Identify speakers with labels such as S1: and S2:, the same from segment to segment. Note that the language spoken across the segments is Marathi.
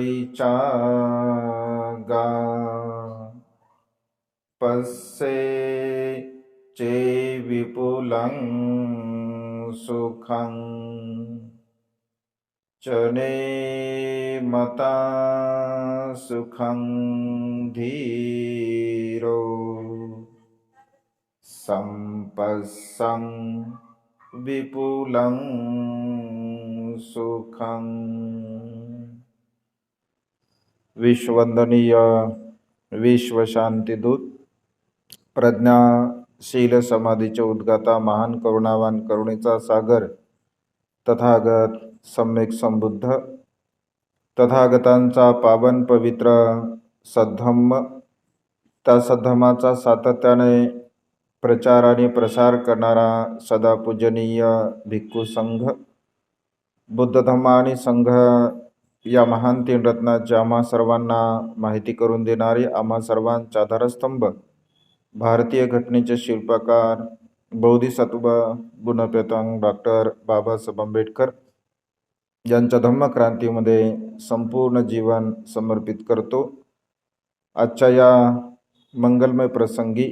S1: परिचागा पस्से चे विपुलं सुखं चने मता सुखं धीरो संपस्सं विपुलं सुखं। विश्ववंदनीय विश्व शांतिदूत प्रज्ञाशील समाधीचे उद्गाता महान करुणावान करुणेचा सागर तथागत सम्यक संबुद्ध तथागतांचा पावन पवित्र सद्धम्म, त्या सद्धम्माचा सातत्याने प्रचार आणि प्रसार करणारा सदा पूजनीय भिक्खू संघ, बुद्ध धम्म आणि संघ या महान तीन रत्नाची आम्हा सर्वांना माहिती करून देणारे, आम्हा सर्वांचा आधारस्तंभ, भारतीय घटनेचे शिल्पकार बोधिसत्व गुणपेतांग डॉक्टर बाबासाहेब आंबेडकर यांच्या धम्मक्रांतीमध्ये संपूर्ण जीवन समर्पित करतो। आजच्या या मंगलमय प्रसंगी,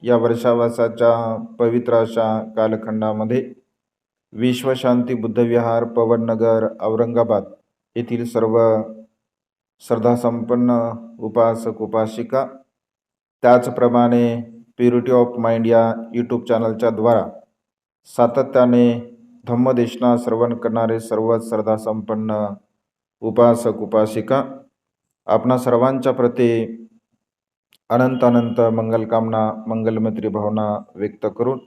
S1: या वर्षावासाच्या पवित्र अशा कालखंडामध्ये विश्वशांती बुद्धविहार पवननगर औरंगाबाद येथील सर्व श्रद्धासंपन्न उपासक उपासिका, त्याचप्रमाणे प्युरिटी ऑफ माइंड या यूट्यूब चॅनलच्या द्वारा सातत्याने धम्मदेशना श्रवण करणारे सर्व श्रद्धासंपन्न उपासक उपासिका, आपणा सर्वांच्या प्रती अनंत अनंत मंगलकामना मंगलमैत्री भावना व्यक्त करून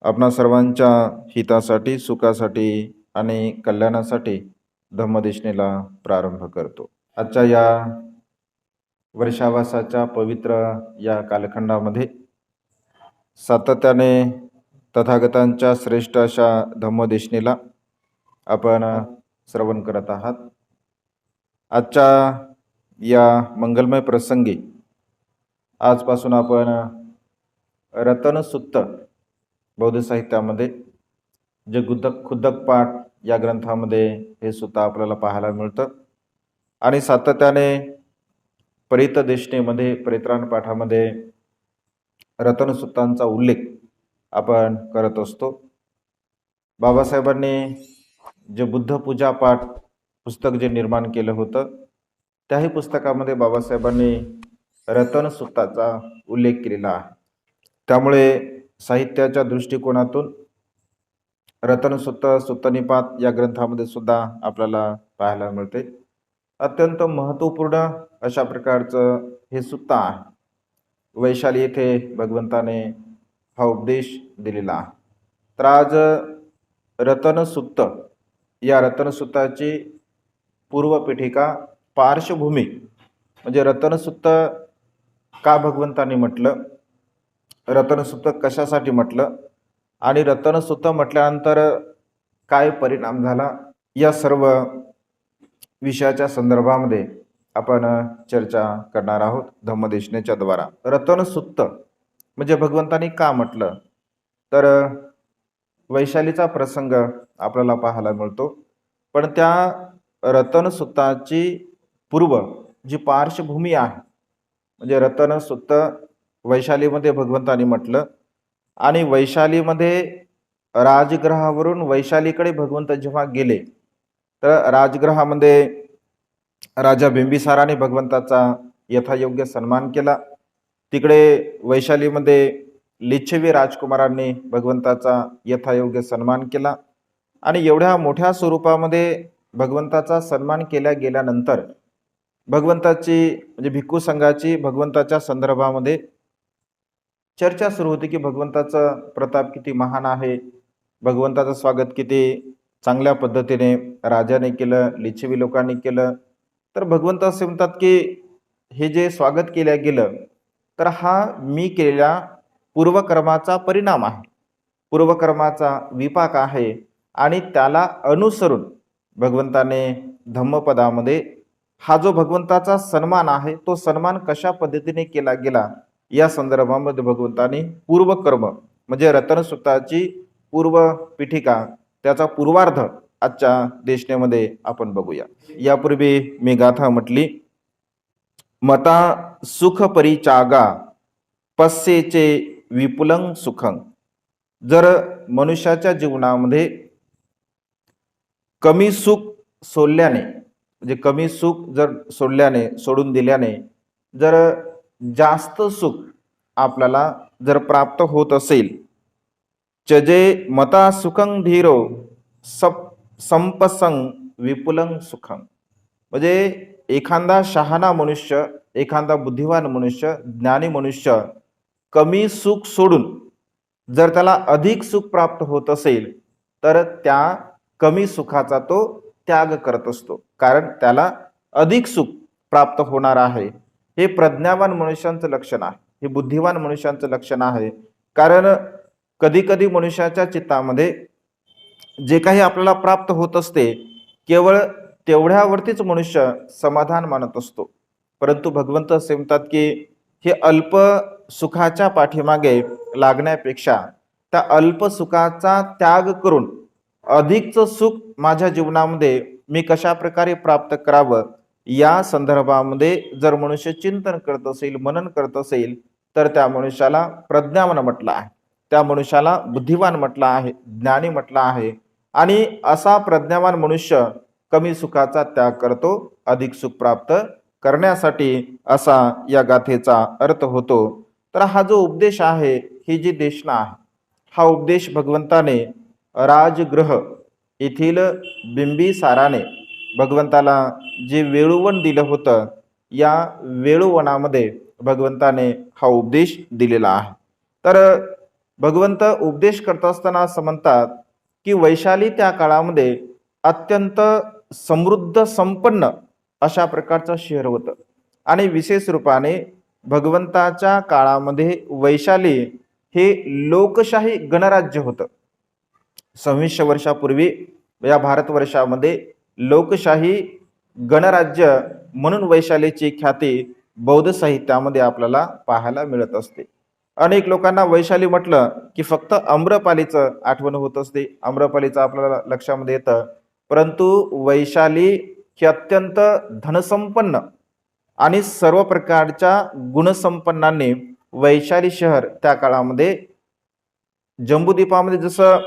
S1: आपणा सर्वांच्या हितासाठी सुखासाठी आणि कल्याणासाठी धम्मदेशनेला प्रारंभ करतो। आजच्या या वर्षावासाच्या पवित्र या कालखंडामध्ये सातत्याने तथागतांच्या श्रेष्ठ अशा धम्मदेशनेला आपण श्रवण करत आहात। आजच्या या मंगलमय प्रसंगी आजपासून आपण रतनसुत्त बौद्ध साहित्यामध्ये जे खुद्दक पाठ या ग्रंथामध्ये हे सुद्धा आपल्याला पाहायला मिळतं आणि सातत्याने परितदेशनेमध्ये परित्राण पाठामध्ये रतनसुत्तांचा उल्लेख आपण करत असतो। बाबासाहेबांनी जे बुद्ध पूजा पाठ पुस्तक जे निर्माण केलं होतं, त्याही पुस्तकामध्ये बाबासाहेबांनी रतनसुत्ताचा उल्लेख केलेला आहे। त्यामुळे साहित्याच्या दृष्टिकोनातून रतनसुत्त सुत्तनिपात या ग्रंथामध्ये सुद्धा आपल्याला पाहायला मिळते। अत्यंत महत्त्वपूर्ण अशा प्रकारचं हे सुत्त आहे। वैशाली येथे भगवंताने हा उपदेश दिलेला आहे। तर आज रतनसुत्त या रतनसुत्ताची पूर्वपीठिका पार्श्वभूमी म्हणजे रतनसुत्त का भगवंताने म्हटलं, रतनसुत्त कशासाठी म्हटलं आणि रतनसुत्त म्हटल्यानंतर काय परिणाम झाला, या सर्व विषयाच्या संदर्भामध्ये आपण चर्चा करणार आहोत धम्मदेशनेच्या द्वारा। रतनसुत्त म्हणजे भगवंतानी का म्हटलं, तर वैशालीचा प्रसंग आपल्याला पाहायला मिळतो, पण त्या रतनसुत्ताची पूर्व जी पार्श्वभूमी आहे म्हणजे रतनसुत्त वैशालीमध्ये भगवंतानी म्हटलं आणि वैशालीमध्ये राजगृहावरून वैशालीकडे भगवंत जेव्हा गेले तर राजगृहामध्ये राजा बिंबिसाराने भगवंताचा यथायोग्य सन्मान केला। तिकडे वैशालीमध्ये लिच्छवी राजकुमारांनी भगवंताचा यथायोग्य सन्मान केला आणि एवढ्या मोठ्या स्वरूपामध्ये भगवंताचा सन्मान केल्या गेल्यानंतर भगवंताची म्हणजे भिक्खू संघाची भगवंताच्या संदर्भामध्ये चर्चा सुरू होती की भगवंताचा प्रताप किती महान आहे, भगवंताचं स्वागत किती चांगल्या पद्धतीने राजाने केलं, लिच्छवी लोकांनी केलं। तर भगवंत असे म्हणतात की हे जे स्वागत केलं गेलं तर हा मी केलेल्या पूर्वकर्माचा परिणाम आहे, पूर्वकर्माचा विपाक आहे आणि त्याला अनुसरून भगवंताने धम्मपदामध्ये हा जो भगवंताचा सन्मान आहे तो सन्मान कशा पद्धतीने केला गेला या संदर्भामध्ये भगवंताने पूर्वकर्म म्हणजे रतनसुत्ताची पूर्व पीठिका त्याचा पूर्वार्ध आजच्या देशनेमध्ये आपण बघूया. यापूर्वी मी गाथा म्हटली, मता सुख परिचागा पस्सेचे विपुलं सुखं. जर मनुष्याच्या जीवनामध्ये कमी सुख सोडल्याने, म्हणजे कमी सुख जर सोडून दिल्याने जर जास्त सुख आपल्याला जर प्राप्त होत असेल, चजे मता सुखं धीरो संपसंग विपुलं सुखं. म्हणजे एखादा शहाणा मनुष्य, एखादा बुद्धिवान मनुष्य, ज्ञानी मनुष्य कमी सुख सोडून जर त्याला अधिक सुख प्राप्त होत असेल तर त्या कमी सुखाचा तो त्याग करत असतो, कारण त्याला अधिक सुख प्राप्त होणार आहे. हे प्रज्ञावान मनुष्यांचं लक्षण आहे, हे बुद्धिवान मनुष्यांचं लक्षण आहे. कारण कधी कधी मनुष्याच्या चित्तामध्ये जे काही आपल्याला प्राप्त होत असते केवळ तेवढ्यावरतीच मनुष्य समाधान मानत असतो. परंतु भगवंत असे म्हणतात की हे अल्प सुखाच्या पाठीमागे लागण्यापेक्षा त्या अल्प सुखाचा त्याग करून अधिकचं सुख माझ्या जीवनामध्ये मी कशा प्रकारे प्राप्त करावं या संदर्भामध्ये जर मनुष्य चिंतन करत असेल, मनन करत असेल, तर त्या मनुष्याला प्रज्ञावान म्हटलं आहे, त्या मनुष्याला बुद्धिवान म्हटलं आहे, ज्ञानी म्हटलं आहे. आणि असा प्रज्ञावान मनुष्य कमी सुखाचा त्याग करतो अधिक सुख प्राप्त करण्यासाठी, असा या गाथेचा अर्थ होतो. तर हा जो उपदेश आहे, ही जी देशना आहे, हा उपदेश भगवंताने राजगृह येथील बिंबिसाराने भगवंताला जे वेळुवन दिलं होतं, या वेळुवनामध्ये भगवंताने हा उपदेश दिलेला आहे. तर भगवंत उपदेश करत असताना असं म्हणतात की वैशाली त्या काळामध्ये अत्यंत समृद्ध संपन्न अशा प्रकारचं शहर होतं. आणि विशेष रूपाने भगवंताच्या काळामध्ये वैशाली हे लोकशाही गणराज्य होतं. 2600 वर्षापूर्वी या भारतवर्षामध्ये लोकशाही गणराज्य म्हणून वैशालीची ख्याती बौद्ध साहित्यामध्ये आपल्याला पाहायला मिळत असते. अनेक लोकांना वैशाली म्हटलं की फक्त आम्रपालीचं आठवण होत असते, आम्रपालीचं आपल्याला लक्षामध्ये येतं. परंतु वैशाली ही अत्यंत धनसंपन्न आणि सर्व प्रकारच्या गुणसंपन्नाने वैशाली शहर त्या काळामध्ये, जम्बूद्वीपामध्ये जसं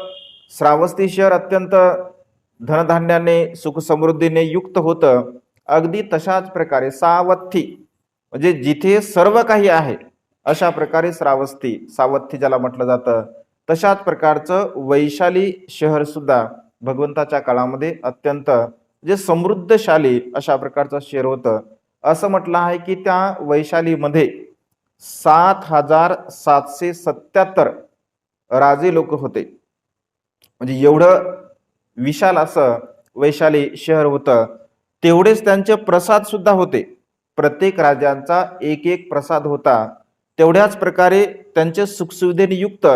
S1: श्रावस्ती शहर अत्यंत धनधान्याने सुखसमृद्धीने युक्त होतं, अगदी तशाच प्रकारे सावथी म्हणजे जिथे सर्व काही आहे अशा प्रकारे सावथी ज्याला म्हटलं जातं, तशाच प्रकारचं वैशाली शहर सुद्धा भगवंताच्या काळामध्ये अत्यंत जे समृद्धशाली अशा प्रकारचं शहर होतं. असं म्हटलं आहे की त्या वैशालीमध्ये 7777 राजे लोक होते. म्हणजे एवढं विशाल असं वैशाली शहर होतं. तेवढेच त्यांचे प्रसाद सुद्धा होते, प्रत्येक राजांचा एक एक प्रसाद होता. तेवढ्याच प्रकारे त्यांचे सुखसुविधेने युक्त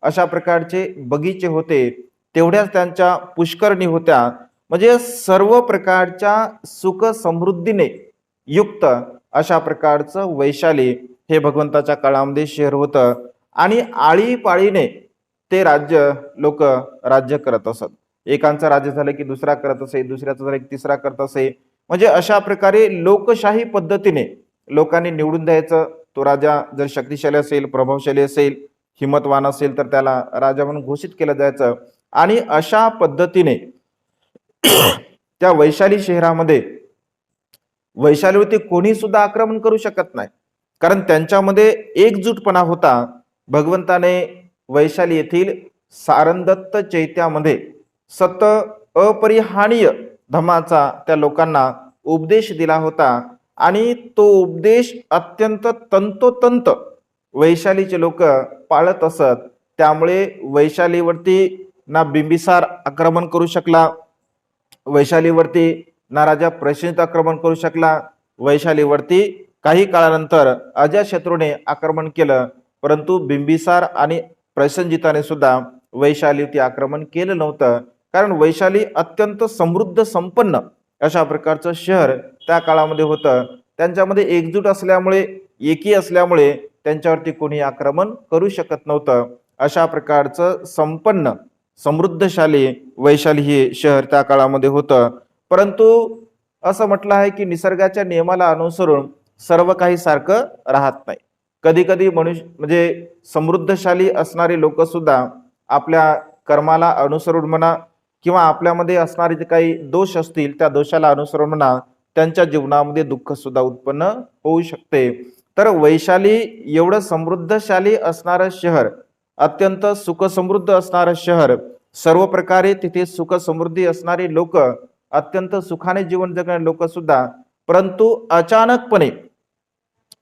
S1: अशा प्रकारचे बगीचे होते, तेवढ्याच त्यांच्या पुष्करणी होत्या. म्हणजे सर्व प्रकारच्या सुख समृद्धीने युक्त अशा प्रकारचं वैशाली हे भगवंताच्या काळामध्ये शहर होतं. आणि आळीपाळीने ते लोक राज्य करत असत. एकांचं राज्य झालं की दुसरा करत असे, दुसऱ्याचं झालं की तिसरा करत असे. म्हणजे अशा प्रकारे लोकशाही पद्धतीने लोकांनी निवडून द्यायचं. तो राजा जर शक्तिशाली असेल, प्रभावशाली असेल, हिंमतवान असेल तर त्याला राजा म्हणून घोषित केलं जायचं. आणि अशा पद्धतीने त्या वैशाली शहरामध्ये वैशालीवरती कोणी सुद्धा आक्रमण करू शकत नाही, कारण त्यांच्यामध्ये एकजूटपणा होता. भगवंताने वैशाली येथील सारंदत्त चैत्यामध्ये सत अपरिहानीय धम्माचा त्या लोकांना उपदेश दिला होता. आणि तो उपदेश अत्यंत तंतोतंत वैशालीचे लोक पाळत असत. त्यामुळे वैशालीवरती ना बिंबिसार आक्रमण करू शकला, वैशालीवरती ना राजा प्रसेनजित आक्रमण करू शकला. वैशालीवरती काही काळानंतर अजातशत्रूने आक्रमण केलं, परंतु बिंबिसार आणि प्रसेनजिताने सुद्धा वैशालीवरती आक्रमण केलं नव्हतं. कारण वैशाली अत्यंत समृद्ध संपन्न अशा प्रकारचं शहर त्या काळामध्ये होतं. त्यांच्यामध्ये एकजूट असल्यामुळे, एकी असल्यामुळे त्यांच्यावरती कोणी आक्रमण करू शकत नव्हतं. अशा प्रकारचं संपन्न समृद्धशाली वैशाली हे शहर त्या काळामध्ये होतं. परंतु असं म्हटलं आहे की निसर्गाच्या नियमाला अनुसरून सर्व काही सारखं राहत नाही. कधी कधी मनुष्य म्हणजे समृद्धशाली असणारे लोक सुद्धा आपल्या कर्माला अनुसरून म्हणा किंवा आपल्यामध्ये असणारे जे काही दोष असतील त्या दोषाला अनुसरून म्हणा त्यांच्या जीवनामध्ये दुःख सुद्धा उत्पन्न होऊ शकते. तर वैशाली एवढं समृद्धशाली असणारं शहर, अत्यंत सुखसमृद्ध असणारं शहर, सर्व प्रकारे तिथे सुख समृद्धी असणारे लोक, अत्यंत सुखाने जीवन जगणारे लोक सुद्धा, परंतु अचानकपणे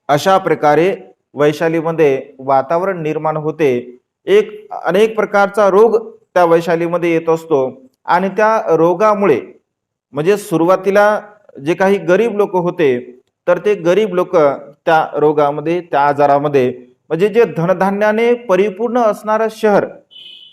S1: अशा प्रकारे वैशालीमध्ये वातावरण निर्माण होते. एक अनेक प्रकारचा रोग त्या वैशालीमध्ये येत असतो आणि त्या रोगामुळे म्हणजे सुरुवातीला जे काही गरीब लोक होते तर ते गरीब लोक त्या रोगामध्ये त्या आजारामध्ये म्हणजे जे धनधान्याने परिपूर्ण असणारं शहर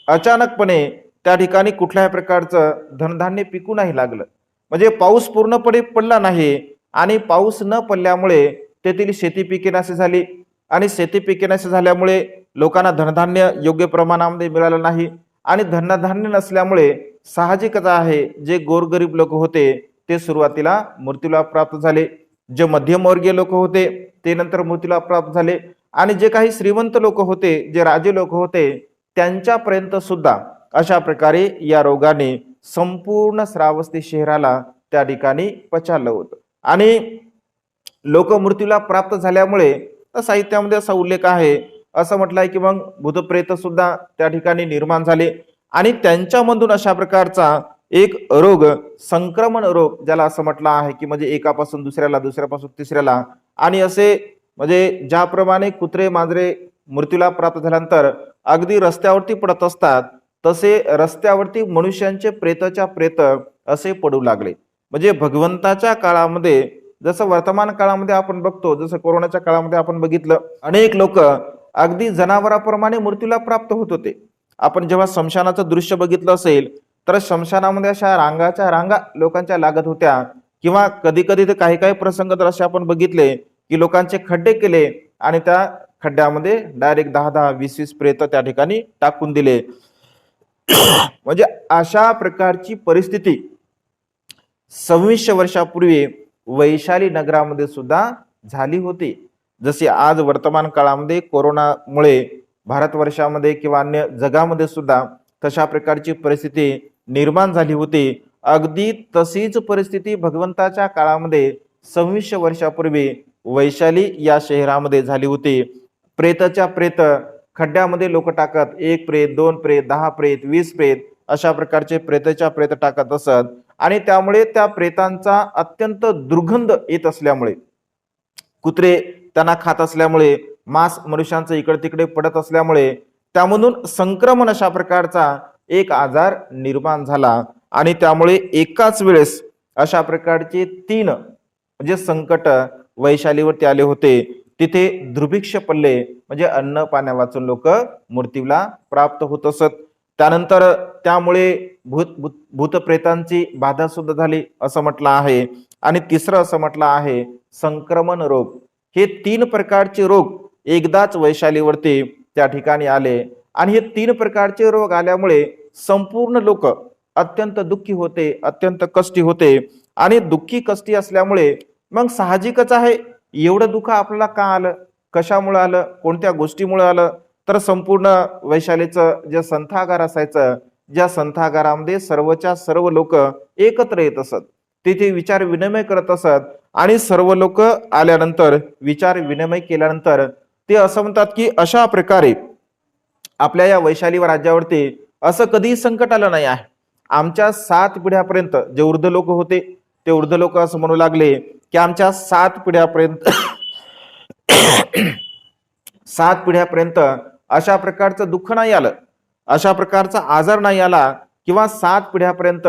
S1: अचानकपणे त्या ठिकाणी कुठल्याही प्रकारचं धनधान्य पिकू नाही लागलं. म्हणजे पाऊस पूर्णपणे पडला नाही आणि पाऊस न पडल्यामुळे तेथील शेती पिकेनाशी झाली आणि शेती पिकेनाशी झाल्यामुळे लोकांना धनधान्य योग्य प्रमाणामध्ये मिळालं नाही आणि धनधान्य नसल्यामुळे साहजिकच आहे जे गोरगरीब लोक होते ते सुरुवातीला मृत्यूला प्राप्त झाले. जे मध्यमवर्गीय लोक होते ते नंतर मृत्यूला प्राप्त झाले आणि जे काही श्रीमंत लोक होते, जे राजे लोक होते त्यांच्यापर्यंत सुद्धा अशा प्रकारे या रोगाने संपूर्ण श्रावस्ती शहराला त्या ठिकाणी पछाडलं होतं. आणि लोक मृत्यूला प्राप्त झाल्यामुळे साहित्यामध्ये असा उल्लेख आहे, असं म्हटलं आहे की मग भूतप्रेत सुद्धा त्या ठिकाणी निर्माण झाले आणि त्यांच्यामधून अशा प्रकारचा एक रोग, संक्रमण रोग ज्याला असं म्हटलं आहे की म्हणजे एकापासून दुसऱ्याला, दुसऱ्यापासून तिसऱ्याला, आणि असे म्हणजे ज्याप्रमाणे कुत्रे मांजरे मृत्यूला प्राप्त झाल्यानंतर अगदी रस्त्यावरती पडत असतात तसे रस्त्यावरती मनुष्यांचे प्रेताच्या प्रेत असे पडू लागले. म्हणजे भगवंताच्या काळामध्ये जसं वर्तमान काळामध्ये आपण बघतो, जसं कोरोनाच्या काळामध्ये आपण बघितलं अनेक लोक अगदी जनावराप्रमाणे मृत्यूला प्राप्त होत होते. आपण जेव्हा स्मशानाचं दृश्य बघितलं असेल तर स्मशानामध्ये अशा रांगाच्या रांगा लोकांच्या लागत होत्या किंवा कधी कधी तर काही काही प्रसंग तर असे आपण बघितले की लोकांचे खड्डे केले आणि त्या खड्ड्यामध्ये डायरेक्ट 10-10, 20-20 प्रेत त्या ठिकाणी टाकून दिले. म्हणजे अशा प्रकारची परिस्थिती 2600 वर्षापूर्वी वैशाली नगरामध्ये सुद्धा झाली होती. जशी आज वर्तमान काळामध्ये कोरोनामुळे भारतवर्षामध्ये किंवा अन्य जगामध्ये सुद्धा तशा प्रकारची परिस्थिती निर्माण झाली होती, अगदी तशीच परिस्थिती भगवंताच्या काळामध्ये 2600 वर्षापूर्वी वैशाली या शहरामध्ये झाली होती. प्रेताच्या प्रेत खड्ड्यामध्ये लोक टाकत, 1 प्रेत, 2 प्रेत, 10 प्रेत, 20 प्रेत अशा प्रकारचे प्रेताच्या प्रेत टाकत असत आणि त्यामुळे त्या प्रेतांचा अत्यंत दुर्गंध येत असल्यामुळे, कुत्रे त्यांना खात असल्यामुळे, मांस मनुष्यांचं इकडे तिकडे पडत असल्यामुळे त्यामधून संक्रमण अशा प्रकारचा एक आजार निर्माण झाला आणि त्यामुळे एकाच वेळेस अशा प्रकारचे 3 म्हणजे संकट वैशालीवरती आले होते. तिथे दुर्भिक्ष पडले म्हणजे अन्न पाण्या वाचून लोक मृत्यूला प्राप्त होत असत. त्यानंतर त्यामुळे भूतप्रेतांची बाधा सुद्धा झाली असं म्हटलं आहे. आणि तिसरं असं म्हटलं आहे संक्रमण रोग. हे 3 प्रकारचे रोग एकदाच वैशालीवरती त्या ठिकाणी आले आणि हे 3 प्रकारचे रोग आल्यामुळे संपूर्ण लोक अत्यंत दुःखी होते, अत्यंत कष्टी होते आणि दुःखी कष्टी असल्यामुळे मग साहजिकच आहे एवढं दुःख आपल्याला का आलं, कशामुळे आलं, कोणत्या गोष्टीमुळे आलं, तर संपूर्ण वैशालीचं जे संथागार असायचं, ज्या संथागारामध्ये सर्वच्या सर्व लोक एकत्र येत असत, तिथे विचार विनिमय करत असत आणि सर्व लोक आल्यानंतर विचार विनिमय केल्यानंतर ते असं म्हणतात की अशा प्रकारे आपल्या या वैशाली राज्यावरती असं कधीही संकट आलं नाही आहे. आमच्या 7 पिढ्यापर्यंत जे वृद्ध लोक होते ते वृद्ध लोक असं म्हणू लागले की आमच्या 7 पिढ्यापर्यंत 7 पिढ्यापर्यंत अशा प्रकारचं दुःख नाही आलं, अशा प्रकारचा आजार नाही आला किंवा 7 पिढ्यापर्यंत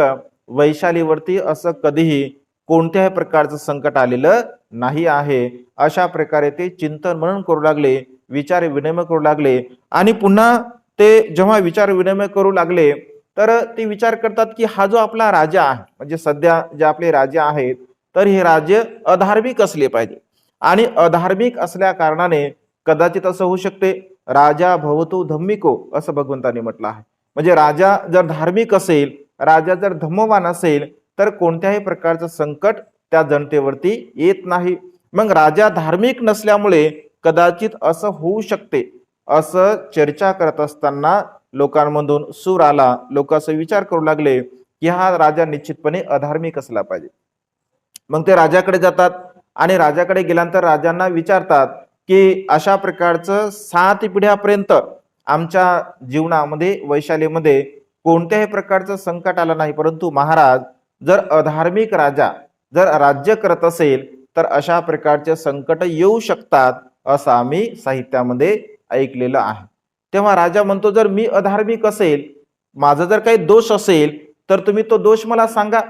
S1: वैशालीवरती असं कधीही कोणत्याही प्रकारचं संकट आलेलं नाही आहे. अशा प्रकारे ते चिंतन मनन करू लागले, विचार विनिमय करू लागले आणि पुन्हा ते जेव्हा विचार विनिमय करू लागले तर ते विचार करतात की हा जो आपला राजा आहे, म्हणजे सध्या जे आपले राजे आहेत तर हे राज्य अधार्मिक असले पाहिजे आणि अधार्मिक असल्या कारणाने कदाचित असं होऊ शकते राजा भवतो धम्मिको असं भगवंतांनी म्हटलं आहे म्हणजे राजा जर धार्मिक असेल, राजा जर धम्मवान असेल, तर कोणत्याही प्रकारचं संकट त्या जनतेवरती येत नाही. मग राजा धार्मिक नसल्यामुळे कदाचित असं होऊ शकते, असं चर्चा करत असताना लोकांमधून सूर आला. लोक असं विचार करू लागले की हा राजा निश्चितपणे अधार्मिक असला पाहिजे. मग ते राजाकडे जातात आणि राजाकडे गेल्यानंतर राजांना विचारतात की अशा प्रकारचं 7 पिढ्यापर्यंत आमच्या जीवनामध्ये, वैशालीमध्ये कोणत्याही प्रकारचं संकट आलं नाही, परंतु महाराज जर अधार्मिक राजा जर राज्य करत असेल तर अशा प्रकारचे संकट येऊ शकतात, असं आम्ही साहित्यामध्ये ऐकलेलं आहे. तेव्हा राजा म्हणतो, जर मी अधार्मिक असेल, माझा जर काही दोष असेल, तर तुम्ही तो दोष मला सांगा,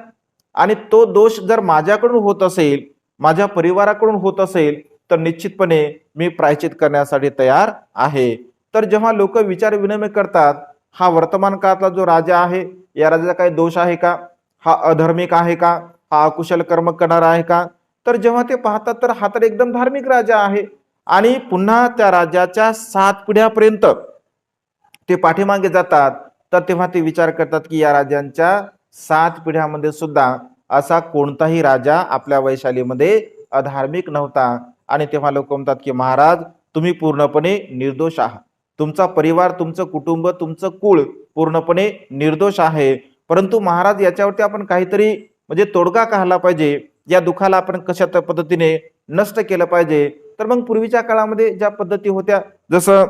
S1: आणि तो दोष जर माझ्याकडून होत असेल, माझ्या परिवाराकडून होत असेल, तर निश्चितपणे मी प्रायश्चित करण्यासाठी तयार आहे. तर जेव्हा लोक विचार विनिमय करतात, हा वर्तमान काळातला जो राजा आहे, या राजाचा काही दोष आहे का, हा अधार्मिक आहे का, हा अकुशल कर्म करणारा आहे का, तर जेव्हा ते पाहतात तर हा तर एकदम धार्मिक राजा आहे. आणि पुन्हा त्या राजाच्या 7 पिढ्यापर्यंत ते पाठीमागे जातात, तर तेव्हा ते विचार करतात की या राजांच्या 7 पिढ्यामध्ये सुद्धा असा कोणताही राजा आपल्या वैशालीमध्ये अधार्मिक नव्हता. आणि तेव्हा लोक म्हणतात की महाराज तुम्ही पूर्णपणे निर्दोष आहात, तुमचा परिवार, तुमचं कुटुंब, तुमचं कुळ पूर्णपणे निर्दोष आहे. परंतु महाराज याच्यावरती आपण काहीतरी म्हणजे तोडगा काढला पाहिजे, या दुःखाला आपण कशा पद्धतीने नष्ट केलं पाहिजे. तर मग पूर्वीच्या काळामध्ये ज्या पद्धती होत्या, जसं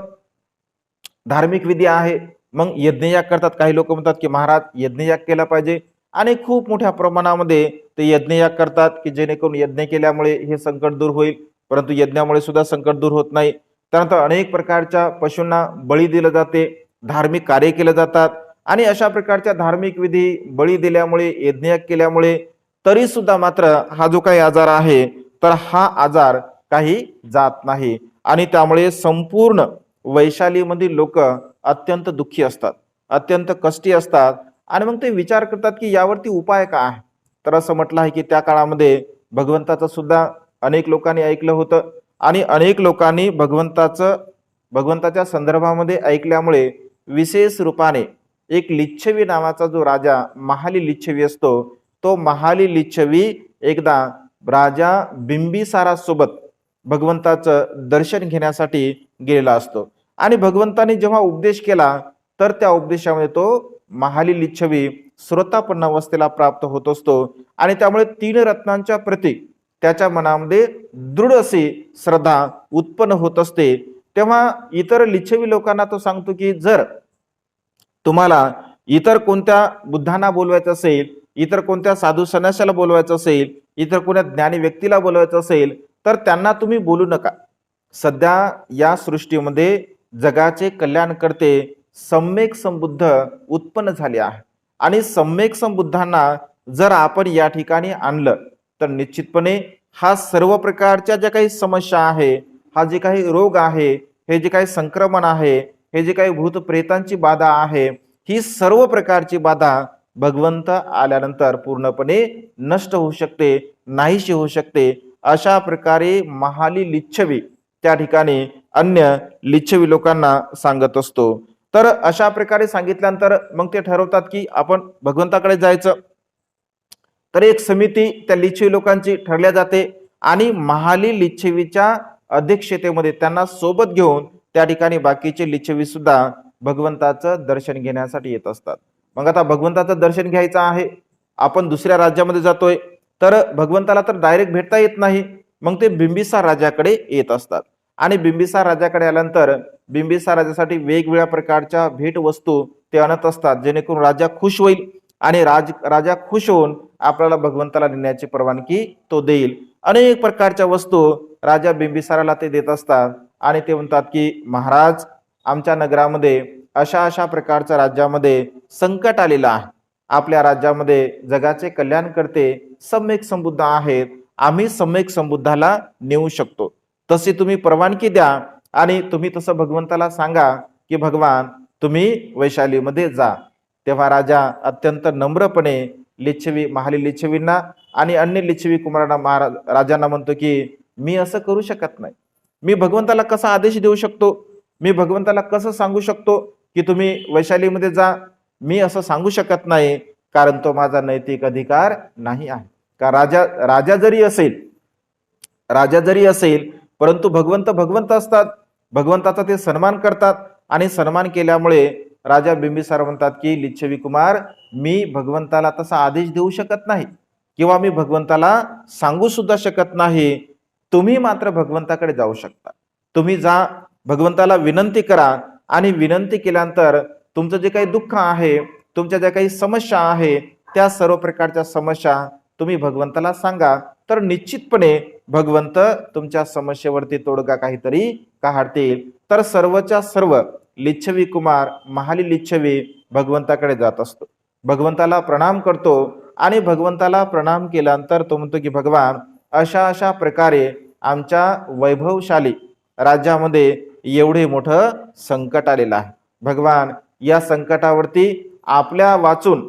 S1: धार्मिक विधी आहे, मग यज्ञयाग करतात. काही लोक म्हणतात की महाराज यज्ञयाग केला पाहिजे, आणि खूप मोठ्या प्रमाणामध्ये ते यज्ञयाग करतात की जेणेकरून यज्ञ केल्यामुळे हे संकट दूर होईल. परंतु यज्ञामुळे सुद्धा संकट दूर होत नाही. त्यानंतर अनेक प्रकारच्या पशूंना बळी दिलं जाते, धार्मिक कार्य केले जातात, आणि अशा प्रकारच्या धार्मिक विधी बळी दिल्यामुळे, यज्ञयाग केल्यामुळे तरी सुद्धा मात्र हा जो काही आजार आहे, तर हा आजार काही जात नाही. आणि त्यामुळे संपूर्ण वैशालीमधील लोक अत्यंत दुःखी असतात, अत्यंत कष्टी असतात. आणि मग ते विचार करतात की यावरती उपाय काय आहे. तर असं म्हटलं आहे की त्या काळामध्ये भगवंताचं सुद्धा अनेक लोकांनी ऐकलं होतं, आणि अनेक लोकांनी भगवंताच्या संदर्भामध्ये ऐकल्यामुळे विशेष रूपाने एक लिच्छवी नावाचा जो राजा, महाली लिच्छवी असतो, तो महाली लिच्छवी एकदा राजा बिंबिसारासोबत भगवंताचं दर्शन घेण्यासाठी गेलेला असतो. आणि भगवंताने जेव्हा उपदेश केला, तर त्या उपदेशामध्ये तो महाली लिच्छवी श्रोतापन्न अवस्थेला प्राप्त होत असतो. आणि त्यामुळे 3 रत्नांच्या प्रती त्याच्या मनामध्ये दृढ अशी श्रद्धा उत्पन्न होत असते. तेव्हा इतर लिच्छवी लोकांना तो सांगतो की जर तुम्हाला इतर कोणत्या बुद्धांना बोलवायचं असेल, इतर कोणत्या साधू संन्यासाला बोलवायचं असेल, इतर कोणत्या ज्ञानी व्यक्तीला बोलवायचं असेल, तर त्यांना तुम्ही बोलू नका. सध्या या सृष्टीमध्ये जगाचे कल्याण करते सम्यक संबुद्ध उत्पन्न झाले आहे, आणि सम्यक संबुद्धांना जर आपण या ठिकाणी आणलं, तर निश्चितपणे हा सर्व प्रकारच्या ज्या काही समस्या आहे, हा जे काही रोग आहे, हे जे काही संक्रमण आहे, हे जे काही भूत प्रेतांची बाधा आहे, ही सर्व प्रकारची बाधा भगवंत आल्यानंतर पूर्णपणे नष्ट होऊ शकते, नाहीशी होऊ शकते. अशा प्रकारे महाली लिच्छवी त्या ठिकाणी अन्य लिच्छवी लोकांना सांगत असतो. तर अशा प्रकारे सांगितल्यानंतर मग ते ठरवतात की आपण भगवंताकडे जायचं. तर एक समिती त्या लिच्छवी लोकांची ठरल्या जाते, आणि महाली लिच्छवीच्या अध्यक्षतेमध्ये त्यांना सोबत घेऊन त्या ठिकाणी बाकीचे लिच्छवी सुद्धा भगवंताचं दर्शन घेण्यासाठी येत असतात. मग आता भगवंताचं दर्शन घ्यायचं आहे, आपण दुसऱ्या राज्यामध्ये जातोय, तर भगवंताला तर डायरेक्ट भेटता येत नाही. मग ते बिंबिसार राजाकडे येत असतात, आणि बिंबिसार राजाकडे आल्यानंतर बिंबिसार राजासाठी वेगवेगळ्या प्रकारच्या भेट वस्तू ते आणत असतात, जेणेकरून राजा खुश होईल, आणि राजा खुश होऊन आपल्याला भगवंताला नेण्याची परवानगी तो देईल. अनेक प्रकारच्या वस्तू राजा बिंबिसाराला ते देत असतात, आणि ते म्हणतात की महाराज आमच्या नगरामध्ये अशा अशा प्रकारच्या राज्यामध्ये संकट आलेलं आहे, आपल्या राज्यामध्ये जगाचे कल्याण करते सम्यक संबुद्ध आहेत, आम्ही सम्यक संबुद्धाला नेऊ शकतो, तशी तुम्ही परवानगी द्या. आणि तुम्ही तसं भगवंताला सांगा की भगवान तुम्ही वैशालीमध्ये जा. तेव्हा राजा अत्यंत नम्रपणे महाली लिच्छवींना आणि अन्य लिच्छवी कुमारांना राजांना म्हणतो की मी असं करू शकत नाही, मी भगवंताला कसा आदेश देऊ शकतो, मी भगवंताला कसं सांगू शकतो की तुम्ही वैशालीमध्ये जा, मी असं सांगू शकत नाही, कारण तो माझा नैतिक अधिकार नाही आहे. का राजा राजा जरी असेल, राजा जरी असेल, परंतु भगवंत भगवंत असतात, भगवंताचा ते सन्मान करतात, आणि सन्मान केल्यामुळे राजा बिंबिसार म्हणतात की लिच्छवी कुमार, मी भगवंताला तसा आदेश देऊ शकत नाही, किंवा मी भगवंताला सांगू सुद्धा शकत नाही, तुम्ही मात्र भगवंताकडे जाऊ शकता. तुम्ही जा, भगवंताला विनंती करा, आणि विनंती केल्यानंतर तुमचं जे काही दुःख आहे, तुमच्या ज्या काही समस्या आहे, त्या सर्व प्रकारच्या समस्या तुम्ही भगवंताला सांगा, तर निश्चितपणे भगवंत तुमच्या समस्येवरती तोडगा काहीतरी काढतील. तर सर्वच्या सर्व लिच्छवी कुमार महाली लिच्छवी भगवंताकडे जात असतो, भगवंताला प्रणाम करतो, आणि भगवंताला प्रणाम केल्यानंतर तो म्हणतो की भगवान, अशा अशा प्रकारे आमच्या वैभवशाली राज्यामध्ये एवढे मोठं संकट आलेलं आहे. भगवान, या संकटावरती आपल्या वाचून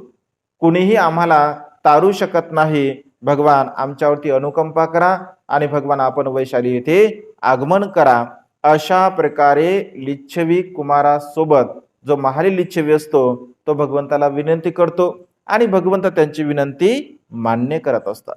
S1: कुणीही आम्हाला तारू शकत नाही. भगवान, आमच्यावरती अनुकंपा करा, आणि भगवान आपण वैशाली येथे आगमन करा. अशा प्रकारे लिच्छवी कुमारासोबत जो महाली लिच्छवी असतो तो भगवंताला विनंती करतो, आणि भगवंत त्यांची विनंती मान्य करत असतात.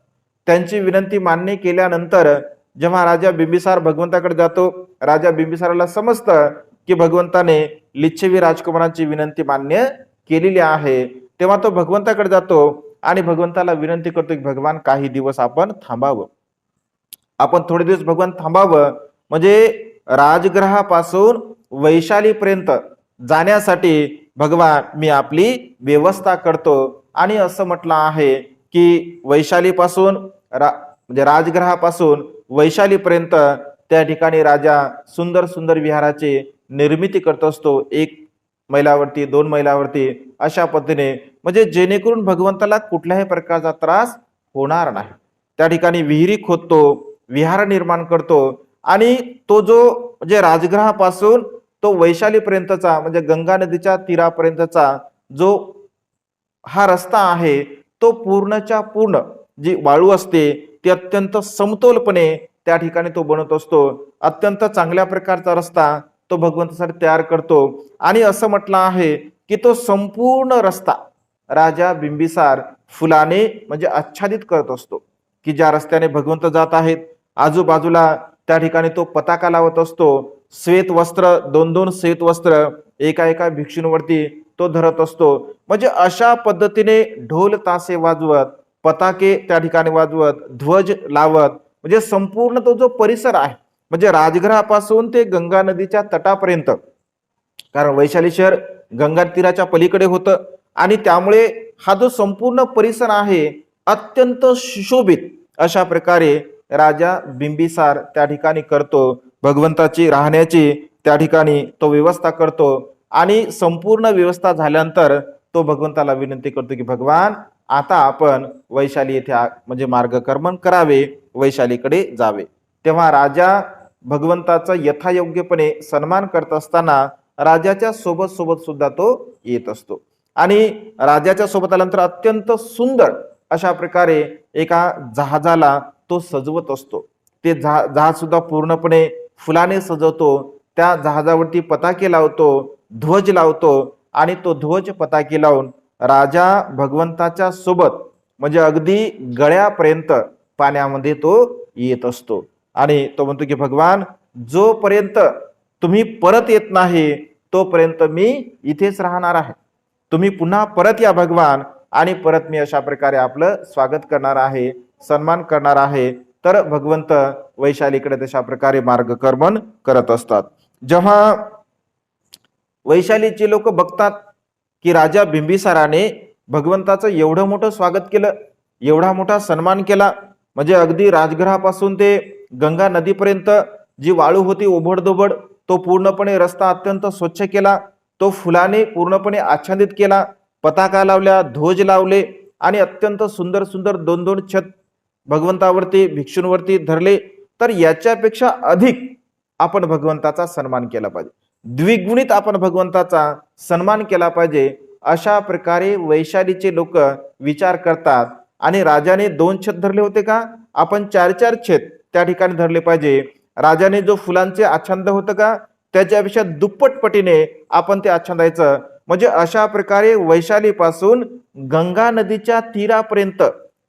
S1: त्यांची विनंती मान्य केल्यानंतर जेव्हा राजा बिंबिसार भगवंताकडे जातो, राजा बिंबिसाराला समजतं की भगवंताने लिच्छवी राजकुमारांची विनंती मान्य केलेली आहे, तेव्हा तो भगवंताकडे जातो आणि भगवंताला विनंती करतो की भगवान, काही दिवस आपण थांबावं, आपण थोडे दिवस भगवान थांबावं, म्हणजे राजगृहापासून वैशालीपर्यंत जाण्यासाठी भगवान मी आपली व्यवस्था करतो. आणि असं म्हटलं आहे की वैशालीपासून म्हणजे राजगृहापासून वैशालीपर्यंत त्या ठिकाणी राजा सुंदर सुंदर विहाराची निर्मिती करत असतो, 1 मैलावरती 2 मैलावरती, अशा पद्धतीने, म्हणजे जेणेकरून भगवंताला कुठल्याही प्रकारचा त्रास होणार नाही. त्या ठिकाणी विहिरी खोदतो, विहार निर्माण करतो, आणि तो जो म्हणजे राजगृहापासून तो वैशालीपर्यंतचा म्हणजे गंगा नदीच्या तीरापर्यंतचा जो हा रस्ता आहे, तो पूर्णच्या पूर्ण जी वाळू असते ती अत्यंत समतोलपणे त्या ठिकाणी तो बनवत असतो. अत्यंत चांगल्या प्रकारचा रस्ता तो भगवंतासाठी तयार करतो. आणि असं म्हटलं आहे की तो संपूर्ण रस्ता राजा बिंबिसार फुलाने म्हणजे आच्छादित करत असतो, की ज्या रस्त्याने भगवंत जात आहेत आजूबाजूला त्या ठिकाणी तो पताका लावत असतो. श्वेत वस्त्र, 2-2 श्वेत वस्त्र एका एका भिक्षूंवरती तो धरत असतो. म्हणजे अशा पद्धतीने ढोल तासे वाजवत, पताके त्या ठिकाणी वाजवत, ध्वज लावत, म्हणजे संपूर्ण तो जो परिसर आहे, म्हणजे राजगृहापासून ते गंगा नदीच्या तटापर्यंत, कारण वैशाली शहर गंगा तीराच्या पलीकडे होतं, आणि त्यामुळे हा जो संपूर्ण परिसर आहे अत्यंत सुशोभित अशा प्रकारे राजा बिंबिसार त्या ठिकाणी करतो. भगवंताची राहण्याची त्या ठिकाणी तो व्यवस्था करतो, आणि संपूर्ण व्यवस्था झाल्यानंतर तो भगवंताला विनंती करतो की भगवान, आता आपण वैशाली येथे म्हणजे मार्गक्रमण करावे, वैशालीकडे जावे. तेव्हा राजा भगवंताचा यथायोग्यपणे सन्मान करत असताना राजाच्या सोबत सोबत सुद्धा तो येत असतो, आणि राजाच्या सोबत आल्यानंतर अत्यंत सुंदर अशा प्रकारे एका जहाजाला तो सजवत असतो. ते जहाज सुद्धा पूर्णपणे फुलाने सजवतो, त्या जहाजावरती पताके लावतो, ध्वज लावतो, आणि तो ध्वज पताके लावून राजा भगवंताच्या सोबत म्हणजे अगदी गळ्यापर्यंत पाण्यामध्ये तो येत असतो. आणि तो म्हणतो की भगवान, जोपर्यंत तुम्ही परत येत नाही तोपर्यंत मी इथेच राहणार आहे, तुम्ही पुन्हा परत या भगवान, आणि परत मी अशा प्रकारे आपलं स्वागत करणार आहे, सन्मान करणार आहे. तर भगवंत वैशालीकडे तशा प्रकारे मार्गक्रमण करत असतात. जेव्हा वैशालीचे लोक बघतात की राजा बिंबिसाराने भगवंताचं एवढं मोठं स्वागत केलं, एवढा मोठा सन्मान केला, म्हणजे अगदी राजगृहापासून ते गंगा नदीपर्यंत जी वाळू होती ओबडधोबड, तो पूर्णपणे रस्ता अत्यंत स्वच्छ केला, तो फुलाने पूर्णपणे आच्छादित केला, पताका लावल्या, ध्वज लावले, आणि अत्यंत सुंदर सुंदर 2-2 छत भगवंतावरती भिक्षूंवरती धरले. तर याच्यापेक्षा अधिक आपण भगवंताचा सन्मान केला पाहिजे, द्विगुणित आपण भगवंताचा सन्मान केला पाहिजे. अशा प्रकारे वैशालीचे लोक विचार करतात. आणि राजाने 2 छत धरले होते का, आपण 4-4 छत त्या ठिकाणी धरले पाहिजे. राजाने जो फुलांचे आच्छादन होतं का, त्याच्यापेक्षा दुप्पट पटीने आपण ते आच्छादायचं. म्हणजे अशा प्रकारे वैशालीपासून गंगा नदीच्या तीरापर्यंत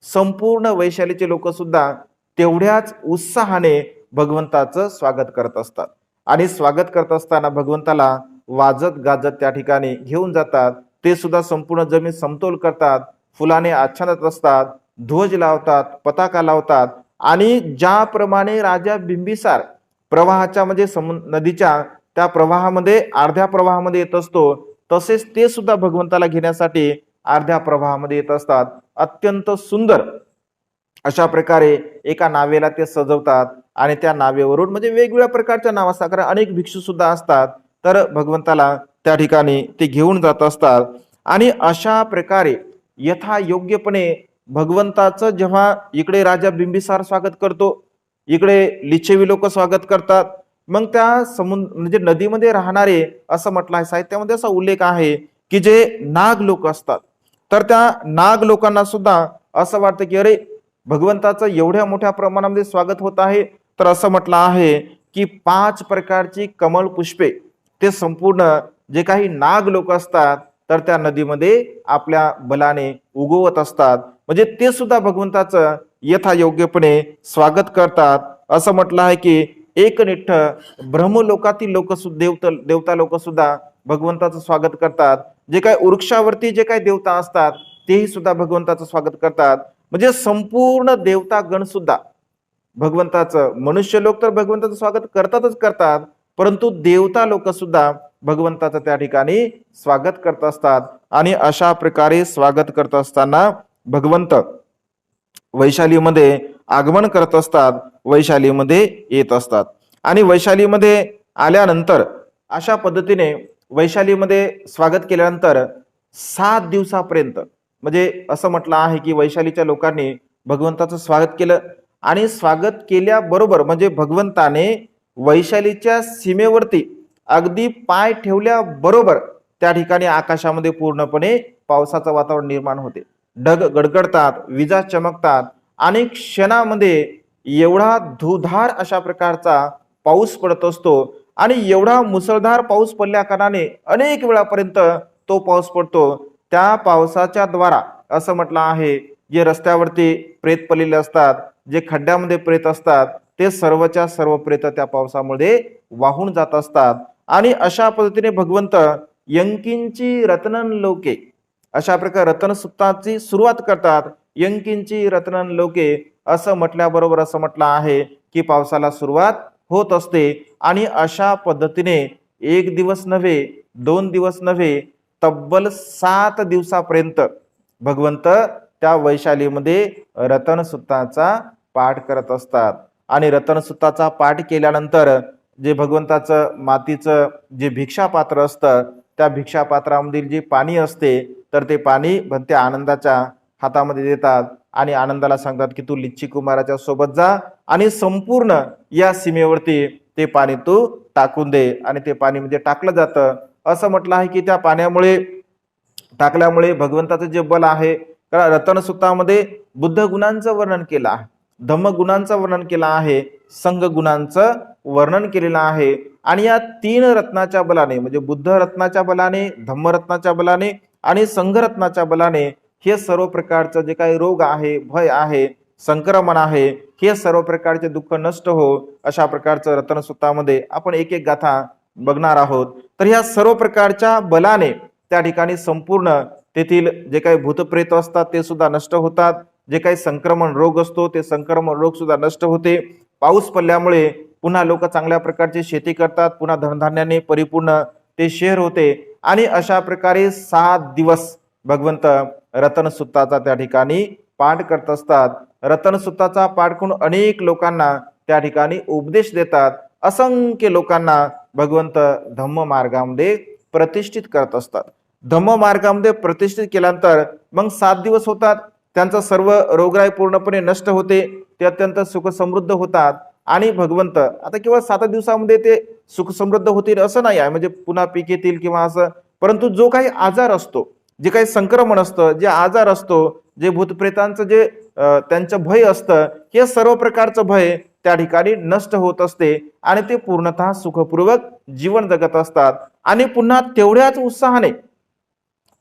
S1: संपूर्ण वैशालीचे लोक सुद्धा तेवढ्याच उत्साहाने भगवंताचं स्वागत करत असतात. आणि स्वागत करत असताना भगवंताला वाजत गाजत त्या ठिकाणी घेऊन जातात. ते सुद्धा संपूर्ण जमीन समतोल करतात, फुलाने आच्छादत असतात, ध्वज लावतात, पताका लावतात. आणि ज्याप्रमाणे राजा बिंबिसार प्रवाहाच्या म्हणजे नदीच्या त्या प्रवाहामध्ये अर्ध्या प्रवाहामध्ये येत असतो, तसेच ते सुद्धा भगवंताला घेण्यासाठी अर्ध्या प्रवाहामध्ये येत असतात. अत्यंत सुंदर अशा प्रकारे एका नावेला ते सजवतात आणि त्या नावेवरून म्हणजे वेगवेगळ्या प्रकारच्या नाव असतात, कारण अनेक भिक्षू सुद्धा असतात, तर भगवंताला त्या ठिकाणी ते घेऊन जात असतात. आणि अशा प्रकारे यथा योग्यपणे भगवंताचं जेव्हा इकडे राजा बिंबिसार स्वागत करतो, इकडे लिच्छवी लोक स्वागत करतात, मग त्या म्हणजे नदीमध्ये राहणारे असं म्हटलं आहे, साहित्यामध्ये असा उल्लेख आहे की जे नाग लोक असतात, तर त्या नाग लोकांना सुद्धा असं वाटतं की अरे भगवंताचं एवढ्या मोठ्या प्रमाणामध्ये स्वागत होत आहे. तर असं म्हटलं आहे की 5 प्रकारची कमळ पुष्पे ते संपूर्ण जे काही नाग लोक असतात तर त्या नदीमध्ये आपल्या बलाने उगवत असतात. म्हणजे ते सुद्धा भगवंताचं यथायोग्यपणे स्वागत करतात. असं म्हटलं आहे की एकनिष्ठ ब्रह्मलोकातील लोक देवता लोक सुद्धा भगवंताचं स्वागत करतात. जे काही वृक्षावरती जे काही देवता असतात तेही सुद्धा भगवंताचं स्वागत करतात. म्हणजे संपूर्ण देवता गण सुद्धा भगवंताचं, मनुष्य लोक तर भगवंताचं स्वागत करतात, परंतु देवता लोक सुद्धा भगवंताचं त्या ठिकाणी स्वागत करत असतात. आणि अशा प्रकारे स्वागत करत असताना भगवंत वैशालीमध्ये आगमन करत असतात, वैशालीमध्ये येत असतात. आणि वैशालीमध्ये आल्यानंतर अशा पद्धतीने वैशालीमध्ये स्वागत केल्यानंतर 7 दिवसापर्यंत म्हणजे असं म्हटलं आहे की वैशालीच्या लोकांनी भगवंताचं स्वागत केलं. आणि स्वागत केल्याबरोबर म्हणजे भगवंताने वैशालीच्या सीमेवरती अगदी पाय ठेवल्याबरोबर त्या ठिकाणी आकाशामध्ये पूर्णपणे पावसाचं वातावरण निर्माण होते. ढग गडगडतात, विजा चमकतात आणि क्षणामध्ये एवढा धुधार अशा प्रकारचा पाऊस पडत असतो. आणि एवढा मुसळधार पाऊस पडल्या कारणाने अनेक वेळापर्यंत तो पाऊस पडतो. त्या पावसाच्या द्वारा असं म्हटलं आहे जे रस्त्यावरती प्रेत पडलेले असतात, जे खड्ड्यामध्ये प्रेत असतात, ते सर्वच्या सर्व प्रेत त्या पावसामध्ये वाहून जात असतात. आणि अशा पद्धतीने भगवंत यंकिंची रत्नन लोके अशा प्रकारे रतनसुत्ताची सुरुवात करतात. यंकिंची रत्नन लोके असं म्हटल्याबरोबर असं म्हटलं आहे की पावसाला सुरुवात होत असते. आणि अशा पद्धतीने 1 दिवस नव्हे, 2 दिवस नव्हे, तब्बल 7 दिवसापर्यंत भगवंत त्या वैशालीमध्ये रतनसुत्ताचा पाठ करत असतात. आणि रतनसुत्ताचा पाठ केल्यानंतर जे भगवंताचं मातीचं जे भिक्षापात्र असतं, त्या भिक्षापात्रामधील जे पाणी असते तर ते पाणी भंते आनंदाच्या हातामध्ये देतात आणि आनंदाला सांगतात की तू लिच्ची कुमाराच्या सोबत जा आणि संपूर्ण या सीमेवरती ते पाणी तू टाकून दे. आणि ते पाणी म्हणजे टाकलं जातं. असं म्हटलं आहे की त्या पाण्यामुळे टाकल्यामुळे भगवंताचं जे बल आहे, कारण रतनसुत्तामध्ये बुद्ध गुणांचं वर्णन केलं आहे, धम्म गुणांचं वर्णन केलं आहे, संघ गुणांचं वर्णन केलेलं आहे. आणि या 3 रत्नाच्या बलाने म्हणजे बुद्ध रत्नाच्या बलाने, धम्म रत्नाच्या बलाने आणि संघ रत्नाच्या बलाने हे सर्व प्रकारचं जे काही रोग आहे, भय आहे, संक्रमण आहे, हे सर्व प्रकारचे दुःख नष्ट हो, अशा प्रकारचं रतनसुत्तामध्ये आपण एक एक गाथा बघणार आहोत. तर ह्या सर्व प्रकारच्या बलाने त्या ठिकाणी संपूर्ण तेथील जे काही भूतप्रेत असतात ते सुद्धा नष्ट होतात. जे काही संक्रमण रोग असतो ते संक्रमण रोग सुद्धा नष्ट होते. पाऊस पडल्यामुळे पुन्हा लोक चांगल्या प्रकारची शेती करतात, पुन्हा धनधान्याने परिपूर्ण ते शहर होते. आणि अशा प्रकारे 7 दिवस भगवंत रतनसुत्ताचा त्या ठिकाणी पाठ करत असतात. रतनसुत्ताचा पाठ करून अनेक लोकांना त्या ठिकाणी उपदेश देतात. असंख्य लोकांना भगवंत धम्म मार्गामध्ये प्रतिष्ठित करत असतात. धम्म मार्गामध्ये प्रतिष्ठित केल्यानंतर मग 7 दिवस होतात, त्यांचा सर्व रोगराई पूर्णपणे नष्ट होते, ते अत्यंत सुख समृद्ध होतात. आणि भगवंत आता केवळ 7 दिवसामध्ये ते सुख समृद्ध होतील असं नाही आहे, म्हणजे पुन्हा पीक येतील किंवा असं, परंतु जो काही आजार असतो, जे काही संक्रमण असतं, जे आजार असतो, जे भूतप्रेतांचं जे त्यांचं भय असतं, हे सर्व प्रकारचं भय त्या ठिकाणी नष्ट होत असते आणि ते पूर्णतः सुखपूर्वक जीवन जगत असतात आणि पुन्हा तेवढ्याच उत्साहाने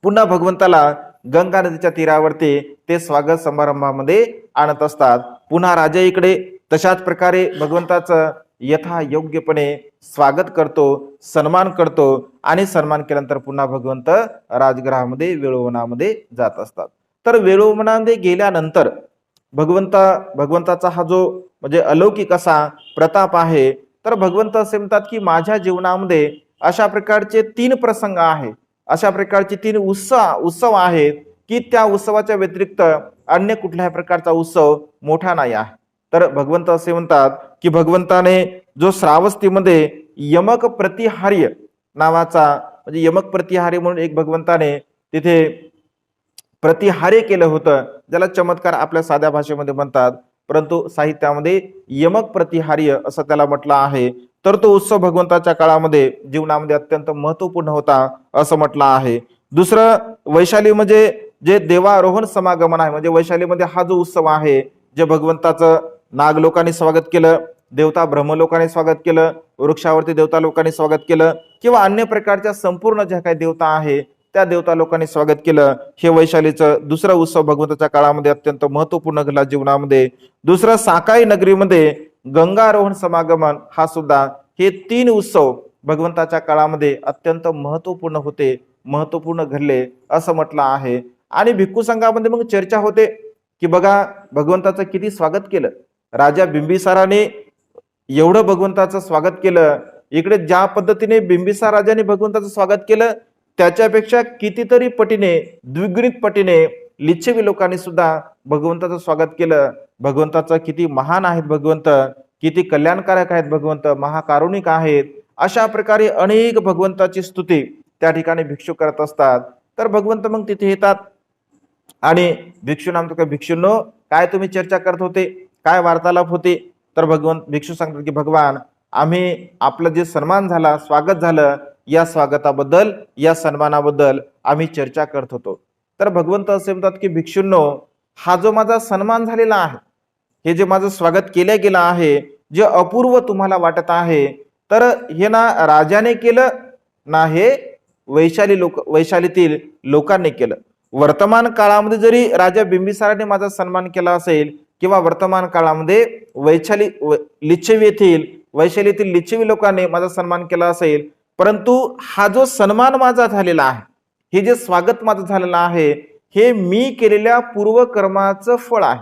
S1: पुन्हा भगवंताला गंगा नदीच्या तीरावरती ते स्वागत समारंभामध्ये आणत असतात. पुन्हा राजा इकडे तशाच प्रकारे भगवंताचं यथा योग्यपणे स्वागत करतो, सन्मान करतो आणि सन्मान केल्यानंतर पुन्हा भगवंत राजगृहामध्ये वेळोवनामध्ये जात असतात. तर वेळोवनामध्ये गेल्यानंतर भगवंताचा हा जो म्हणजे अलौकिक असा प्रताप आहे, तर भगवंत असे म्हणतात की माझ्या जीवनामध्ये अशा प्रकारचे 3 प्रसंग आहे, अशा प्रकारचे 3 उत्सव आहेत की त्या उत्सवाच्या व्यतिरिक्त अन्य कुठल्याही प्रकारचा उत्सव मोठा नाही आहे. तर भगवंत असे म्हणतात की भगवंताने जो श्रावस्तीमध्ये यमक प्रतिहार्य नावाचा म्हणजे यमक प्रतिहार्य म्हणून एक भगवंताने तिथे प्रतिहार्य केलं होतं, ज्याला चमत्कार आपल्या साध्या भाषेमध्ये म्हणतात, परंतु साहित्यामध्ये यमक प्रतिहार्य असं त्याला म्हटलं आहे. तर तो उत्सव भगवंताच्या काळामध्ये जीवनामध्ये अत्यंत महत्वपूर्ण होता असं म्हटलं आहे. दुसरं वैशाली म्हणजे जे देवारोहण समागमन आहे, म्हणजे वैशालीमध्ये हा जो उत्सव आहे, जे भगवंताचं नाग लोकांनी स्वागत केलं, देवता ब्रह्मलोकाने स्वागत केलं, वृक्षावरती देवता लोकांनी स्वागत केलं किंवा अन्य प्रकारच्या संपूर्ण ज्या काही देवता आहे त्या देवता लोकांनी स्वागत केलं. हे वैशालीचं दुसरा उत्सव भगवंताच्या काळामध्ये अत्यंत महत्वपूर्ण घडला जीवनामध्ये. दुसरं साकाई नगरीमध्ये गंगारोहण समागमन हा सुद्धा, हे 3 उत्सव भगवंताच्या काळामध्ये अत्यंत महत्वपूर्ण होते, महत्वपूर्ण घडले असं म्हटलं आहे. आणि भिक्खू संघामध्ये मग चर्चा होते की बघा भगवंताचं किती स्वागत केलं, राजा बिंबिसाराने एवढं भगवंताचं स्वागत केलं, इकडे ज्या पद्धतीने बिंबिसार राजाने भगवंताचं स्वागत केलं त्याच्यापेक्षा कितीतरी पटीने द्विगुणित पटीने लिच्छवी लोकांनी सुद्धा भगवंताचं स्वागत केलं. भगवंताचं किती महान आहेत भगवंत, किती कल्याणकारक आहेत भगवंत, महाकारुणिक आहेत, अशा प्रकारे अनेक भगवंताची स्तुती त्या ठिकाणी भिक्षू करत असतात. तर भगवंत मग तिथे येतात आणि भिक्षूंनो काय तुम्ही चर्चा करत होते, काय वार्तालाप होते. तर भिक्षू सांगतात की भगवान आम्ही आपलं जे सन्मान झाला, स्वागत झालं, या स्वागताबद्दल या सन्मानाबद्दल आम्ही चर्चा करत होतो. तर भगवंत असे म्हणतात की भिक्षूंनो हा जो माझा सन्मान झालेला आहे, हे जे माझं स्वागत केलं गेलं आहे, जे अपूर्व तुम्हाला वाटत आहे, तर हे ना राजाने केलं ना हे वैशालीतील लोकांनी केलं. वर्तमान काळामध्ये जरी राजा बिंबिसाराने माझा सन्मान केला असेल किंवा वर्तमान काळामध्ये वैशालीतील लिच्छवी लोकांनी माझा सन्मान केला असेल, परंतु हा जो सन्मान माझा झालेला आहे, हे जे स्वागत माझं झालेलं आहे, हे मी केलेल्या पूर्वकर्माचं फळ आहे.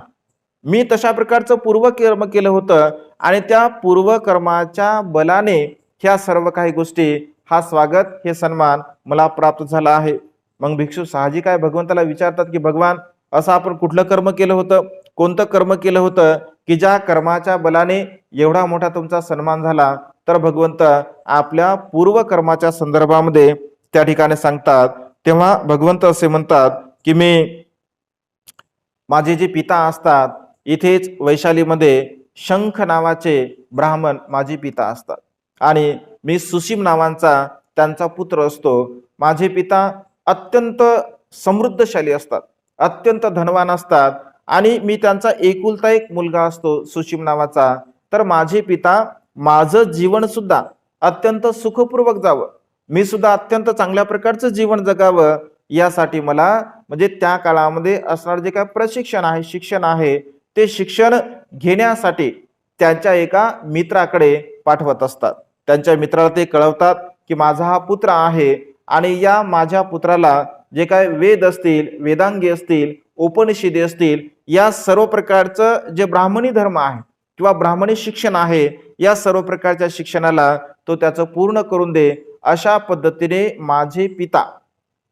S1: मी तशा प्रकारचं पूर्वकर्म केलं होतं आणि त्या पूर्वकर्माच्या बलाने ह्या सर्व काही गोष्टी, हा स्वागत, हे सन्मान मला प्राप्त झाला आहे. मग भिक्षू साहजिक आहे भगवंताला विचारतात की भगवान असं आपण कुठलं कर्म केलं होतं, कोणतं कर्म केलं होतं की ज्या कर्माच्या बलाने एवढा मोठा तुमचा सन्मान झाला. तर भगवंत आपल्या पूर्व कर्माच्या संदर्भामध्ये त्या ठिकाणी सांगतात. तेव्हा भगवंत असे म्हणतात की माझे जे पिता असतात, इथेच वैशालीमध्ये शंख नावाचे ब्राह्मण माझे पिता असतात आणि मी सुसीम नावांचा त्यांचा पुत्र असतो. माझे पिता अत्यंत समृद्धशाली असतात, अत्यंत धनवान असतात आणि मी त्यांचा एकुलता एक मुलगा असतो सुसीम नावाचा. तर माझे पिता माझं जीवन सुद्धा अत्यंत सुखपूर्वक जावं, मी सुद्धा अत्यंत चांगल्या प्रकारचं जीवन जगावं, यासाठी मला म्हणजे त्या काळामध्ये असणार जे काय प्रशिक्षण आहे, शिक्षण आहे, ते शिक्षण घेण्यासाठी त्यांच्या एका मित्राकडे पाठवत असतात. त्यांच्या मित्राला ते कळवतात की माझा हा पुत्र आहे आणि या माझ्या पुत्राला जे काय वेद असतील, वेदांगी असतील, उपनिषदे असतील, या सर्व प्रकारचं जे ब्राह्मणी धर्म आहे किंवा ब्राह्मणी शिक्षण आहे, या सर्व प्रकारच्या शिक्षणाला तो त्याचं पूर्ण करून दे, अशा पद्धतीने माझे पिता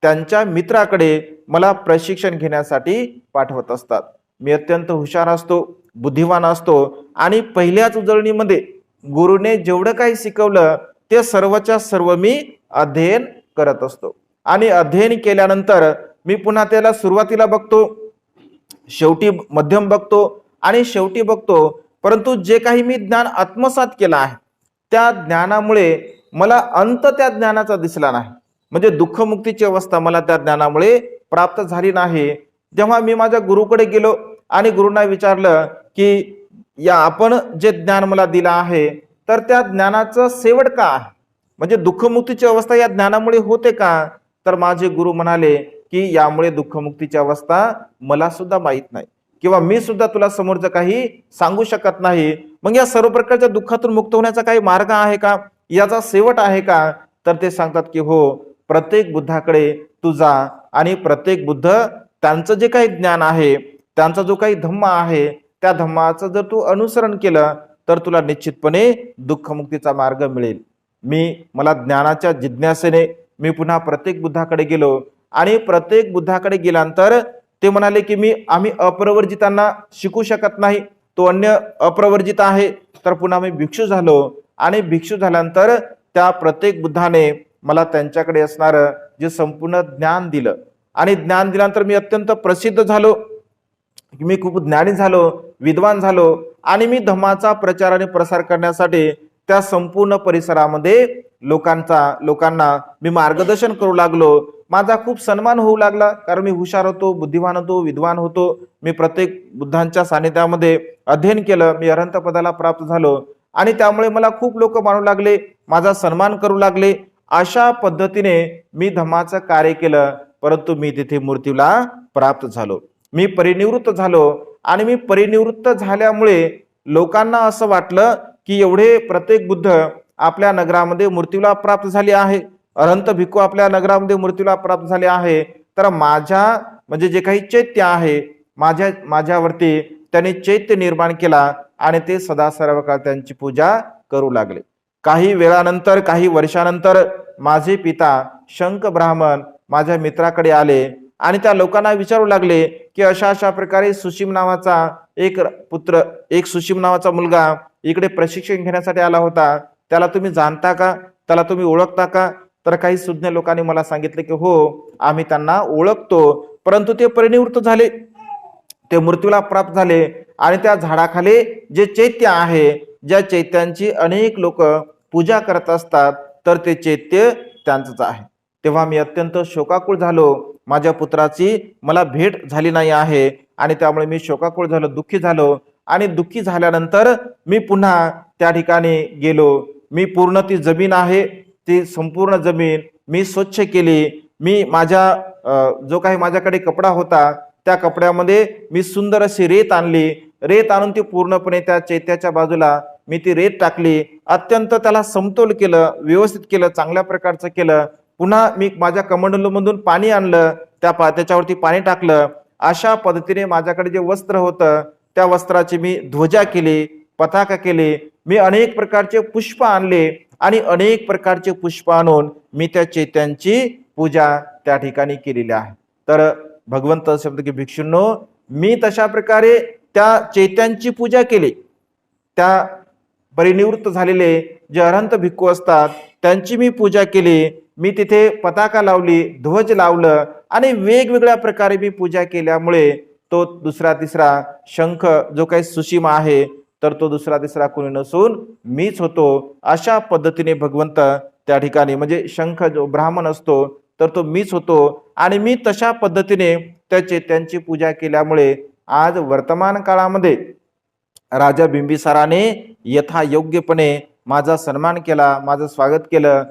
S1: त्यांच्या मित्राकडे मला प्रशिक्षण घेण्यासाठी पाठवत असतात. मी अत्यंत हुशार असतो, बुद्धिवान असतो आणि पहिल्याच उजळणीमध्ये गुरुने जेवढं काही शिकवलं ते सर्वच्या सर्व मी अध्ययन करत असतो आणि अध्ययन केल्यानंतर मी पुन्हा त्याला सुरुवातीला बघतो, शेवटी मध्यम बघतो आणि शेवटी बघतो, परंतु जे काही मी ज्ञान आत्मसात केलं आहे त्या ज्ञानामुळे मला अंत त्या ज्ञानाचा दिसला नाही, म्हणजे दुःखमुक्तीची अवस्था मला त्या ज्ञानामुळे प्राप्त झाली नाही. जेव्हा मी माझ्या गुरुकडे गेलो आणि गुरुंना विचारलं की या आपण जे ज्ञान मला दिलं आहे तर त्या ज्ञानाचं शेवट का आहे, म्हणजे दुःखमुक्तीची अवस्था या ज्ञानामुळे होते का? तर माझे गुरु म्हणाले की यामुळे दुःखमुक्तीची अवस्था मला सुद्धा माहित नाही किंवा मी सुद्धा तुला समोरचं काही सांगू शकत नाही. मग या सर्व प्रकारच्या दुःखातून मुक्त होण्याचा काही मार्ग आहे का, याचा शेवट आहे का? तर ते सांगतात की हो, प्रत्येक बुद्धाकडे तू जा आणि प्रत्येक बुद्ध त्यांचं जे काही ज्ञान आहे, त्यांचा जो काही धम्म आहे, त्या धम्माचं जर तू अनुसरण केलं तर तुला निश्चितपणे दुःखमुक्तीचा मार्ग मिळेल. मला ज्ञानाच्या जिज्ञासेने मी पुन्हा प्रत्येक बुद्धाकडे गेलो आणि प्रत्येक बुद्धाकडे गेल्यानंतर ते म्हणाले की आम्ही अप्रवर्जितांना शिकू शकत नाही, तो अन्य अप्रवर्जित आहे. तर पुन्हा मी भिक्षू झालो आणि भिक्षू झाल्यानंतर त्या प्रत्येक बुद्धाने मला त्यांच्याकडे असणारं जे संपूर्ण ज्ञान दिलं आणि ज्ञान दिल्यानंतर मी अत्यंत प्रसिद्ध झालो, मी खूप ज्ञानी झालो, विद्वान झालो आणि मी धम्माचा प्रचार आणि प्रसार करण्यासाठी त्या संपूर्ण परिसरामध्ये लोकांना मी मार्गदर्शन करू लागलो. माझा खूप सन्मान होऊ लागला, कारण मी हुशार होतो, बुद्धिमान होतो, विद्वान होतो. मी प्रत्येक बुद्धांच्या सानिध्यामध्ये अध्ययन केलं, मी अरहंत पदाला प्राप्त झालो आणि त्यामुळे मला खूप लोक मानू लागले, माझा सन्मान करू लागले. अशा पद्धतीने मी धम्माचं कार्य केलं, परंतु मी तिथे मृत्यूला प्राप्त झालो, मी परिनिवृत्त झालो आणि मी परिनिवृत्त झाल्यामुळे लोकांना असं वाटलं की एवढे प्रत्येक बुद्ध आपल्या नगरामध्ये मृत्यूला प्राप्त झाले आहे, अनंत भिक्खू आपल्या नगरामध्ये मृत्यूला प्राप्त झाले आहे, तर माझ्या म्हणजे जे काही चैत्य आहे माझ्यावरती त्यांनी चैत्य निर्माण केला आणि ते सदा सर्व काळ त्यांची पूजा करू लागले. काही वेळानंतर, काही वर्षानंतर माझे पिता शंख ब्राह्मण माझ्या मित्राकडे आले आणि त्या लोकांना विचारू लागले की अशा अशा प्रकारे सुशीम नावाचा एक सुशीम नावाचा मुलगा इकडे प्रशिक्षण घेण्यासाठी आला होता, त्याला तुम्ही जाणता का, त्याला तुम्ही ओळखता का? तर काही सुज्ञ लोकांनी मला सांगितले की हो, आम्ही त्यांना ओळखतो, परंतु ते परिनिवृत्त झाले, ते मृत्यूला प्राप्त झाले आणि त्या झाडाखाली जे चैत्य आहे, ज्या चैत्यांची अनेक लोक पूजा करत असतात, तर ते चैत्य त्यांचंच आहे. तेव्हा मी अत्यंत शोकाकुळ झालो, माझ्या पुत्राची मला भेट झाली नाही आहे आणि त्यामुळे मी शोकाकुळ झालो, दुःखी झालो आणि दुःखी झाल्यानंतर मी पुन्हा त्या ठिकाणी गेलो. मी पूर्ण ती जमीन आहे, ती संपूर्ण जमीन मी स्वच्छ केली. मी माझ्या जो काही माझ्याकडे कपडा होता त्या कपड्यामध्ये मी सुंदर अशी रेत आणली, रेत आणून ती पूर्णपणे त्या चैत्याच्या बाजूला मी ती रेत टाकली, अत्यंत त्याला समतोल केलं, व्यवस्थित केलं, चांगल्या प्रकारचं केलं. पुन्हा मी माझ्या कमंडलूमधून पाणी आणलं, त्याच्यावरती पाणी टाकलं. अशा पद्धतीने माझ्याकडे जे वस्त्र होतं त्या वस्त्राची मी ध्वजा केली, पताका केली, मी अनेक प्रकारचे पुष्प आणले आणि अनेक प्रकारचे पुष्प आणून मी त्या चैत्यांची पूजा त्या ठिकाणी केलेली आहे. तर भगवंत शब्द की भिक्षूंनो, मी तशा प्रकारे त्या चैत्यांची पूजा केली. त्या परिनिवृत्त झालेले जे अरहंत भिक्खू असतात त्यांची मी पूजा केली, मी तिथे पताका लावली, ध्वज लावलं आणि वेगवेगळ्या प्रकारे मी पूजा केल्यामुळे तो दुसरा तिसरा शंख जो काही सुशीमा आहे, तर तो दुसरा तिसरा कोणी नसून मीच होतो. अशा पद्धतीने भगवंत त्या ठिकाणी म्हणजे शंख जो ब्राह्मण असतो तर तो मीच होतो आणि मी तशा पद्धतीने त्या चैत्यांची पूजा केल्यामुळे आज वर्तमान काळामध्ये राजा बिंबिसाराने यथायोग्यपणे माझा सन्मान केला, माझं स्वागत केलं.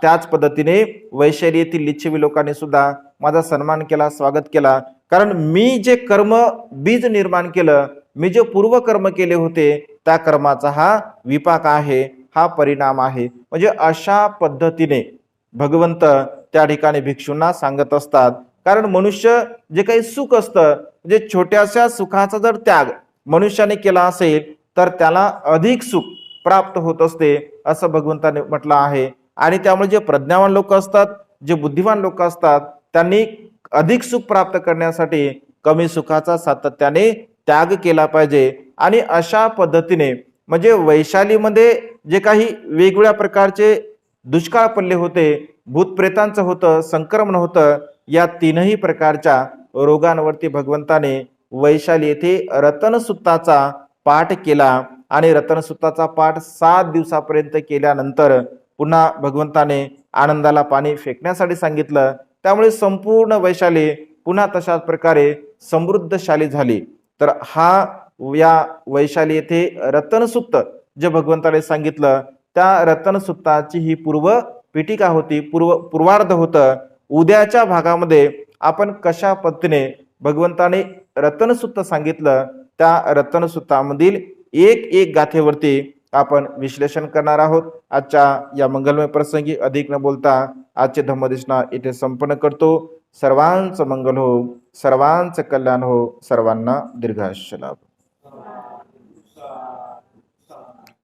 S1: त्याच पद्धतीने वैशाली येथील लिच्छवी लोकांनी सुद्धा माझा सन्मान केला, स्वागत केला, कारण मी जे कर्म बीज निर्माण केलं, मी जे पूर्व कर्म केले होते त्या कर्माचा हा विपाक आहे, हा परिणाम आहे. म्हणजे अशा पद्धतीने भगवंत त्या ठिकाणी भिक्षूंना सांगत असतात. कारण मनुष्य जे काही सुख असतं, म्हणजे छोट्याशा सुखाचा जर त्याग मनुष्याने केला असेल तर त्याला अधिक सुख प्राप्त होत असते, असं भगवंताने म्हटलं आहे. आणि त्यामुळे जे प्रज्ञावान लोक असतात, जे बुद्धिमान लोक असतात, त्यांनी अधिक सुख प्राप्त करण्यासाठी कमी सुखाचा सातत्याने त्याग केला पाहिजे. आणि अशा पद्धतीने म्हणजे वैशालीमध्ये जे काही वेगवेगळ्या प्रकारचे दुष्काळ पडले होते, भूतप्रेतांचं होतं, संक्रमण होतं, या तीनही प्रकारच्या रोगांवरती भगवंताने वैशाली येथे रतनसुत्ताचा पाठ केला आणि रतनसुत्ताचा पाठ 7 दिवसापर्यंत केल्यानंतर पुन्हा भगवंताने आनंदाला पाणी फेकण्यासाठी सांगितलं. त्यामुळे संपूर्ण वैशाली पुन्हा तशाच प्रकारे समृद्धशाली झाली. तर हा या वैशाली येथे रतनसुक्त जे भगवंताने सांगितलं, त्या रतनसुक्ताची ही पूर्व पीठिका होती, पूर्वार्ध होतं. उद्याच्या भागामध्ये आपण कशा पद्धतीने भगवंताने रतनसुक्त सांगितलं, त्या रतनसुत्तामधील एक एक गाथेवरती आपण विश्लेषण करणार आहोत. आजच्या या मंगलमय प्रसंगी अधिक न बोलता आजचे धम्मदेशना इथे संपन्न करतो. सर्वांचं मंगल हो, सर्वांचं कल्याण हो, सर्वांना दीर्घायुष्य लाभो.